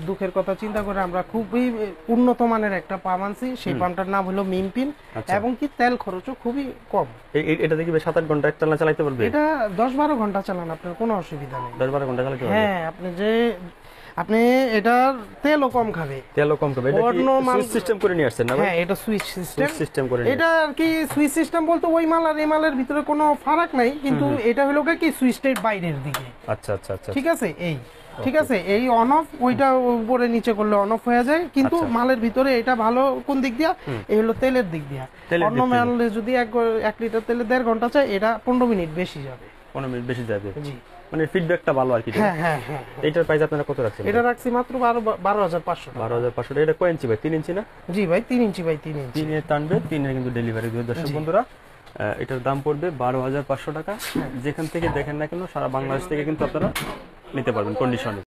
দুঃখের কথা চিন্তা করে আমরা খুবই উন্নত মানের একটা পাম্প আনছি। সেই পাম্পটার নাম হলো মিমপিন, এবং কি তেল খরচও খুবই কম। এটা দেখি 7-8 ঘন্টা চালাতে পারবে? এটা 10-12 ঘন্টা চালান, আপনার কোনো অসুবিধা নেই। 10-12 ঘন্টা চালাতে পারবে? হ্যাঁ, আপনি এটার তেলও কম খাবে। এটা কি সুইচ সিস্টেম করে নিয়ে আসছেন না ভাই? হ্যাঁ, এটা সুইচ সিস্টেম করে এটা আর কি সুইচ সিস্টেম বলতে ওই মাল আর এই মালের ভিতরে কোনো ফারাক নাই, কিন্তু এটা হলো কি সুইচটার বাইরের দিকে। আচ্ছা আচ্ছা আচ্ছা, ঠিক আছে। ঠিক আছে, এই অন অফ ওইটা উপরে নিচে করলে অন অফ হয়ে যায়, কিন্তু মালের ভিতরে এটা ভালো কোন দিক দিয়া, এই হলো তেলের দিক দিয়া। অন্য মালে যদি 1 লিটার তেলে 1.5 ঘন্টা চাই, এটা 15 মিনিট বেশি যাবে। 15 মিনিট বেশি যাবে। জি, মানে ফিডব্যাকটা ভালো আর কি। হ্যাঁ হ্যাঁ হ্যাঁ। এটার প্রাইস আপনারা কত রাখছেন? এটা রাখছি মাত্র 12,500। 12,500 টাকা। এটা কয় ইঞ্চি ভাই? 3 ইঞ্চি না? জি ভাই, 3 ইঞ্চি ভাই, 3 ইঞ্চি। 3 এর টানবে, 3 এর কিন্তু ডেলিভারি দিবে। দর্শক বন্ধুরা, এটার দাম পড়বে 12,500 টাকা। যেখান থেকে দেখেন না কেন সারা বাংলাদেশ থেকে কিন্তু আপনারা নিতে পারবেন কন্ডিশনে।